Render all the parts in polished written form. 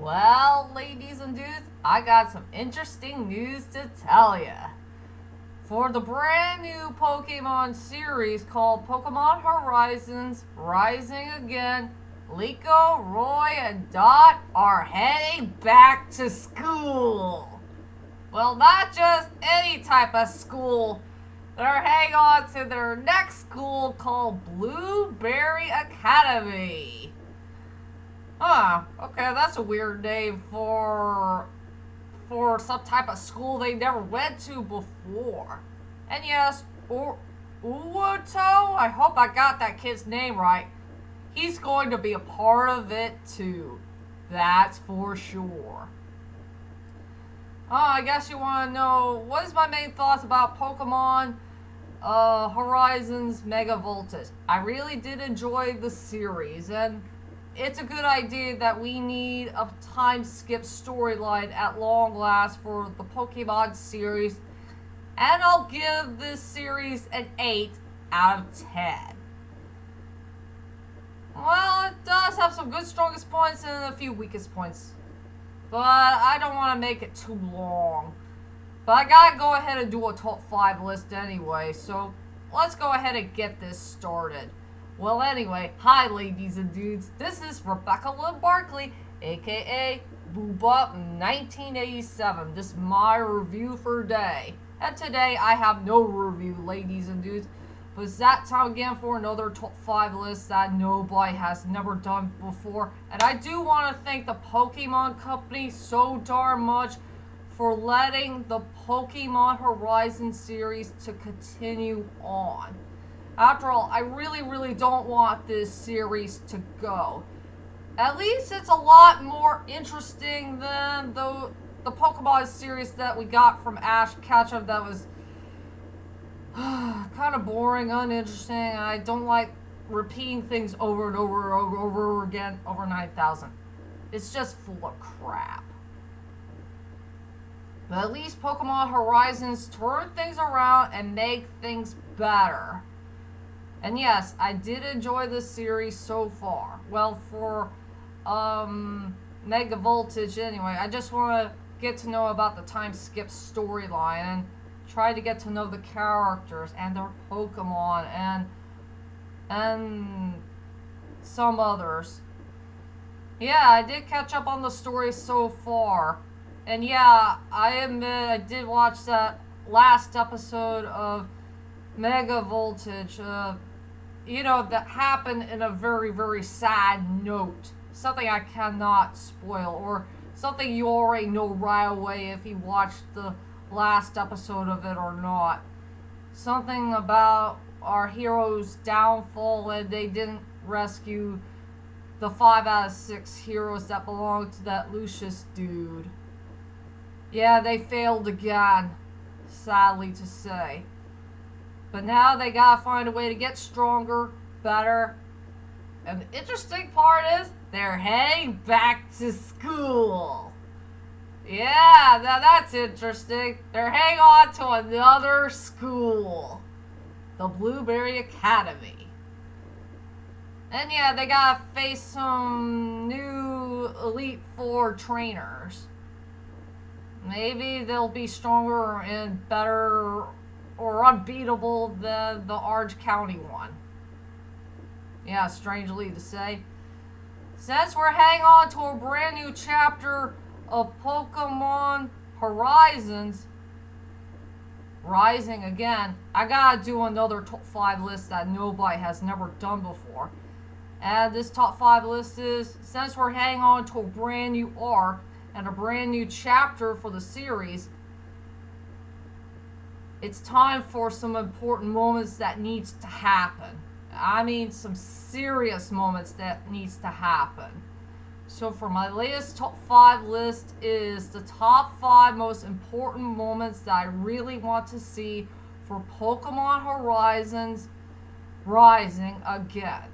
Well, ladies and dudes, I got some interesting news to tell ya. For the brand new Pokemon series called Pokemon Horizons Rising Again, Liko, Roy, and Dot are heading back to school. Well, not just any type of school. They're heading on to their next school called Blueberry Academy. Okay, that's a weird name for some type of school they never went to before. And yes, Uwato, I hope I got that kid's name right. He's going to be a part of it too. That's for sure. I guess you want to know what is my main thoughts about Pokemon Horizons Mega Voltage. I really did enjoy the series, and it's a good idea that we need a time skip storyline at long last for the Pokemon series, and I'll give this series an 8 out of 10. Well, it does have some good strongest points and a few weakest points, but I don't want to make it too long. But I gotta go ahead and do a top 5 list anyway, so let's go ahead and get this started. Well, anyway, hi ladies and dudes, this is Rebecca Lynn Barkley, aka Boobop1987. This is my review for today. And today I have no review, ladies and dudes, but it's that time again for another top 5 list that nobody has never done before. And I do want to thank the Pokemon Company so darn much for letting the Pokemon Horizon series to continue on. After all, I really don't want this series to go. At least it's a lot more interesting than the Pokemon series that we got from Ash Ketchum that was kind of boring, uninteresting. I don't like repeating things over and over again over 9,000. It's just full of crap. But at least Pokemon Horizons turn things around and make things better. And yes, I did enjoy this series so far. Well, for Mega Voltage anyway, I just want to get to know about the time skip storyline and try to get to know the characters and their Pokemon and some others. Yeah, I did catch up on the story so far. And yeah, I admit I did watch that last episode of Mega Voltage. That happened in a very sad note. Something I cannot spoil, or something you already know right away if you watched the last episode of it or not. Something about our hero's downfall, and they didn't rescue the 5 out of 6 heroes that belonged to that Lucius dude. Yeah, they failed again, sadly to say. But now they gotta find a way to get stronger, better. And the interesting part is, they're heading back to school. Yeah, now that's interesting. They're heading on to another school. The Blueberry Academy. And yeah, they gotta face some new Elite Four trainers. Maybe they'll be stronger and better or unbeatable than the Orange County one. Yeah, strangely to say. Since we're heading on to a brand new chapter of Pokemon Horizons Rising Again, I gotta do another top 5 list that nobody has never done before. And this top 5 list is, since we're heading on to a brand new arc and a brand new chapter for the series, it's time for some important moments that needs to happen. I mean, some serious moments that needs to happen. So for my latest top 5 list is the top 5 most important moments that I really want to see for Pokemon Horizons Rising Again.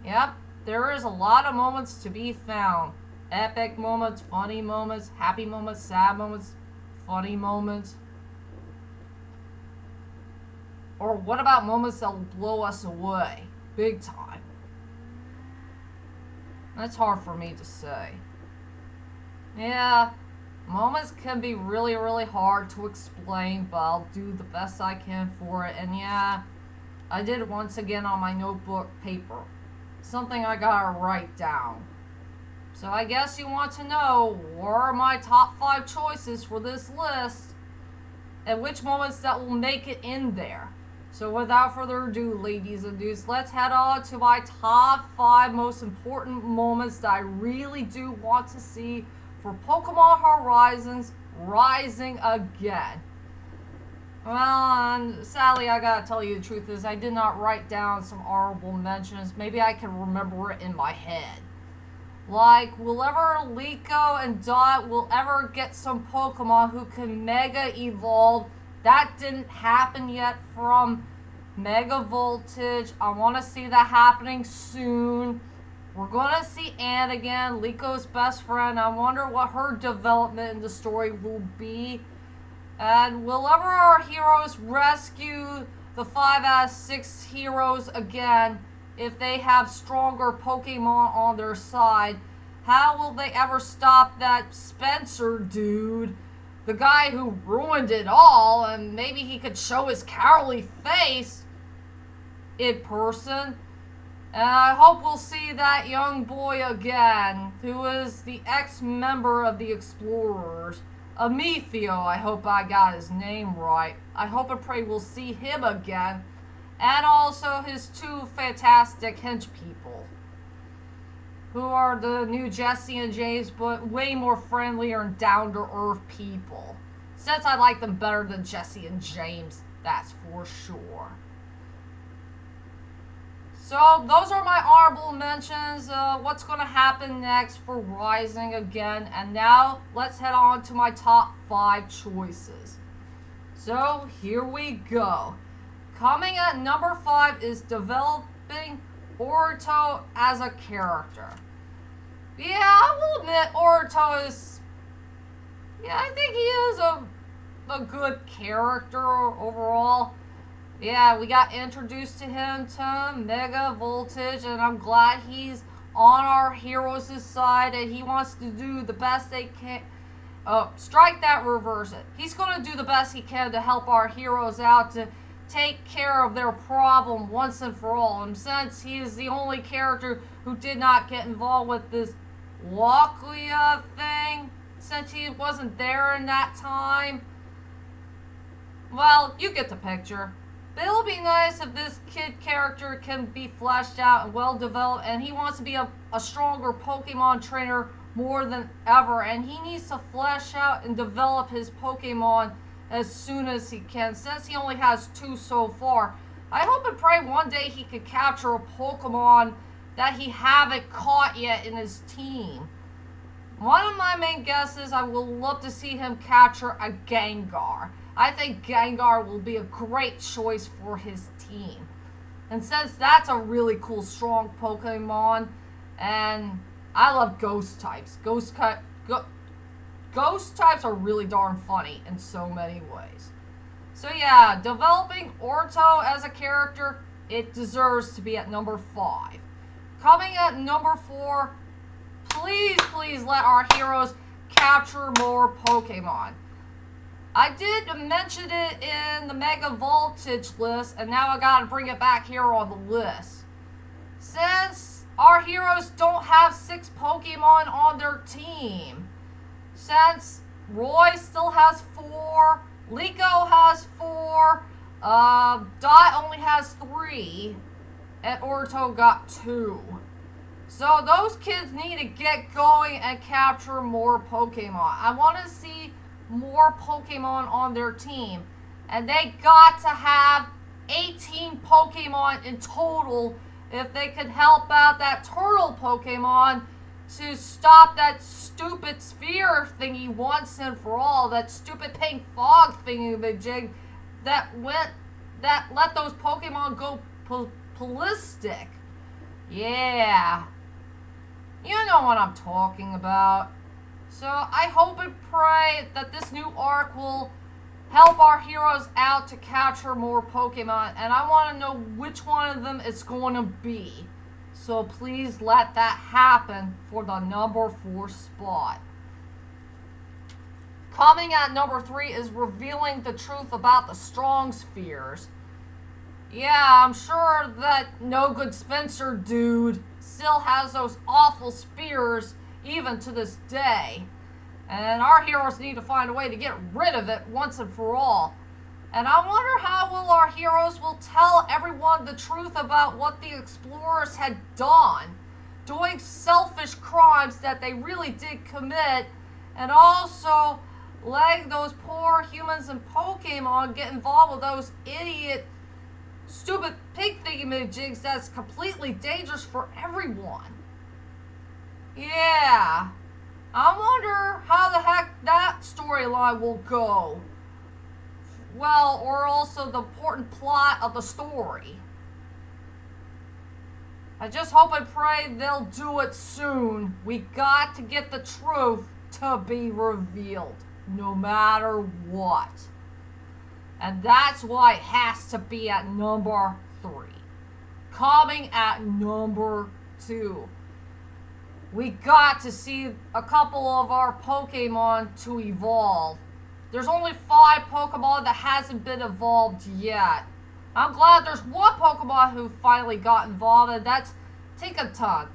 Yep, there is a lot of moments to be found. Epic moments, funny moments, happy moments, sad moments, funny moments. Or what about moments that will blow us away? Big time. That's hard for me to say. Yeah, moments can be really, really hard to explain, but I'll do the best I can for it. And yeah, I did it once again on my notebook paper. Something I gotta write down. So I guess you want to know what are my top 5 choices for this list and which moments that will make it in there. So without further ado, ladies and dudes, let's head on to my top 5 most important moments that I really do want to see for Pokemon Horizons Rising Again. Well, and sadly, I gotta tell you the truth is I did not write down some honorable mentions. Maybe I can remember it in my head. Like, will ever Liko and Dot will ever get some Pokemon who can Mega Evolve? That didn't happen yet from Mega Voltage. I want to see that happening soon. We're going to see Anne again, Liko's best friend. I wonder what her development in the story will be. And will ever our heroes rescue the 5 out of 6 heroes again if they have stronger Pokemon on their side? How will they ever stop that Spencer dude, the guy who ruined it all, and maybe he could show his cowardly face in person? And I hope we'll see that young boy again, who is the ex-member of the Explorers. Amethio, I hope I got his name right. I hope and pray we'll see him again. And also his 2 fantastic hench people, who are the new Jesse and James, but way more friendlier and down-to-earth people. Since I like them better than Jesse and James, that's for sure. So, those are my honorable mentions. What's going to happen next for Rising Again. And now, let's head on to my top 5 choices. So, here we go. Coming at number 5 is developing Orito as a character. Yeah, I will admit Orito is... Yeah, I think he is a good character overall. Yeah, we got introduced to him to Mega Voltage, and I'm glad he's on our heroes' side, and he wants to do the best they can. Strike that, reverse it. He's going to do the best he can to help our heroes out, to take care of their problem once and for all. And since he is the only character who did not get involved with this Walklia thing, since he wasn't there in that time, well, you get the picture. But it'll be nice if this kid character can be fleshed out and well developed, and he wants to be a stronger Pokemon trainer more than ever, and he needs to flesh out and develop his Pokemon as soon as he can, since he only has 2 so far. I hope and pray one day he could capture a Pokemon that he haven't caught yet in his team. One of my main guesses, I will love to see him capture a Gengar. I think Gengar will be a great choice for his team. And since that's a really cool, strong Pokemon, and I love ghost types. Ghost types are really darn funny in so many ways. So yeah, developing Orito as a character, it deserves to be at number 5. Coming at number 4, please let our heroes capture more Pokemon. I did mention it in the Mega Voltage list, and now I gotta bring it back here on the list. Since our heroes don't have 6 Pokemon on their team, since Roy still has 4, Liko has 4, Dot only has 3, and Orito got 2. So those kids need to get going and capture more Pokemon. I want to see more Pokemon on their team. And they got to have 18 Pokemon in total if they could help out that turtle Pokemon to stop that stupid sphere thingy once and for all. That stupid pink fog thingy that let those Pokemon go ballistic. Yeah. You know what I'm talking about. So I hope and pray that this new arc will help our heroes out to capture more Pokemon. And I want to know which one of them it's going to be. So please let that happen for the number 4 spot. Coming at number 3 is revealing the truth about the strong spheres. Yeah, I'm sure that no good Spencer dude still has those awful spears even to this day. And our heroes need to find a way to get rid of it once and for all. And I wonder how our heroes will tell everyone the truth about what the explorers had done, doing selfish crimes that they really did commit, and also letting those poor humans and Pokemon get involved with those idiot, stupid pig thingamajigs that's completely dangerous for everyone. Yeah, I wonder how the heck that storyline will go. Well, or also the important plot of the story. I just hope and pray they'll do it soon. We got to get the truth to be revealed, no matter what. And that's why it has to be at number 3. Coming at number 2. We got to see a couple of our Pokemon to evolve. There's only 5 Pokemon that hasn't been evolved yet. I'm glad there's one Pokemon who finally got involved, and that's Tinkaton.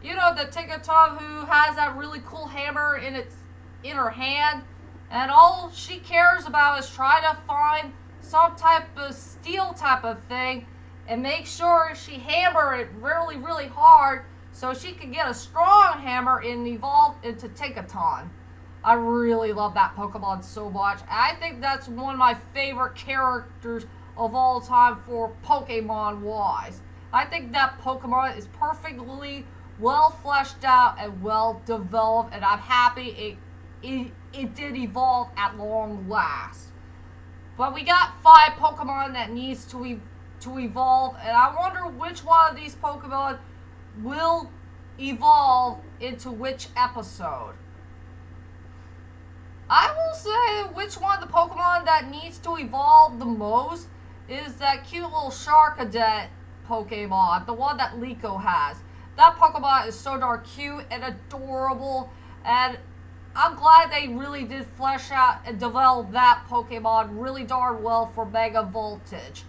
You know, the Tinkaton who has that really cool hammer in her hand, and all she cares about is trying to find some type of steel type of thing and make sure she hammer it really, really hard so she can get a strong hammer and evolve into Tinkaton. I really love that Pokemon so much. I think that's one of my favorite characters of all time for Pokemon-wise. I think that Pokemon is perfectly well fleshed out and well developed, and I'm happy it did evolve at long last. But we got 5 Pokemon that needs to evolve, and I wonder which one of these Pokemon will evolve into which episode. I will say which one of the Pokemon that needs to evolve the most is that cute little Charcadet Pokemon, the one that Liko has. That Pokemon is so darn cute and adorable, and I'm glad they really did flesh out and develop that Pokemon really darn well for Mega Voltage.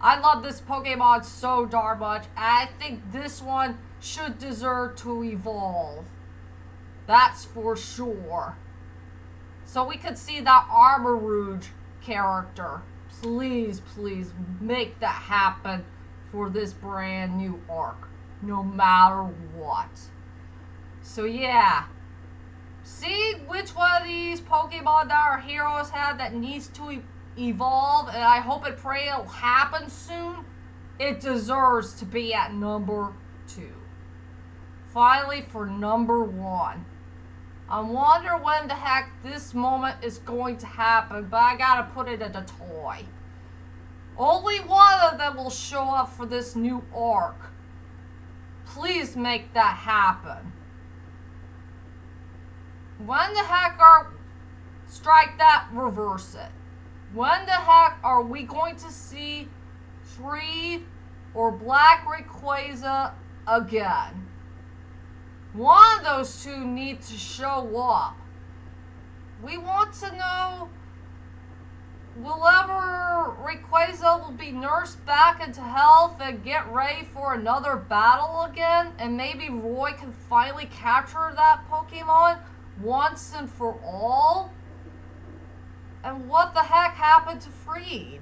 I love this Pokemon so darn much, and I think this one should deserve to evolve. That's for sure. So we could see that Armarouge character. Please, please make that happen for this brand new arc, no matter what. So yeah, see which one of these Pokemon that our heroes have that needs to evolve, and I hope and pray it'll happen soon. It deserves to be at number 2. Finally, for number 1. I wonder when the heck this moment is going to happen, but I gotta put it in a toy. Only one of them will show up for this new arc. Please make that happen. When the heck are... Strike that, reverse it. When the heck are we going to see Freed or Black Rayquaza again? One of those two need to show up. We want to know, will ever Rayquaza will be nursed back into health and get ready for another battle again, and maybe Roy can finally capture that Pokemon once and for all? And what the heck happened to Freed?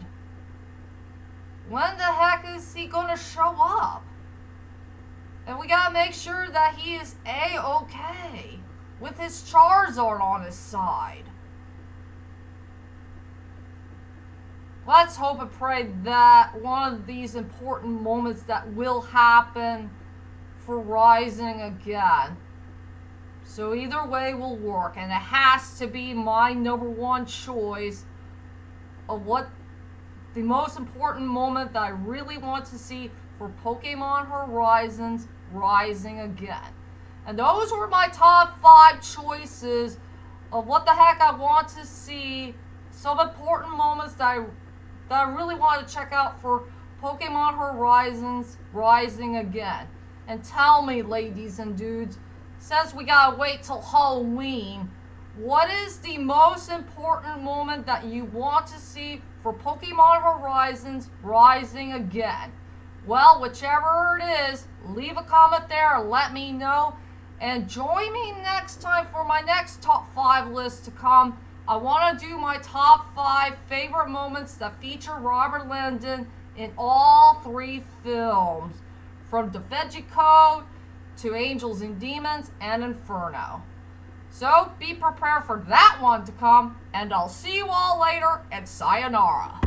When the heck is he gonna show up? And we gotta make sure that he is A-okay with his Charizard on his side. Let's hope and pray that one of these important moments that will happen for Rising again. So either way will work, and it has to be my number 1 choice of what the most important moment that I really want to see for Pokemon Horizons Rising again. And those were my top 5 choices of what the heck I want to see. Some important moments that I really want to check out for Pokemon Horizons Rising again. and tell me, ladies and dudes, since we gotta wait till Halloween, what is the most important moment that you want to see for Pokemon Horizons Rising again? Well, whichever it is, leave a comment there and let me know. And join me next time for my next top 5 list to come. I want to do my top 5 favorite moments that feature Robert Langdon in all 3 films, from Da Vinci Code to Angels and Demons and Inferno. So be prepared for that one to come, and I'll see you all later, and sayonara.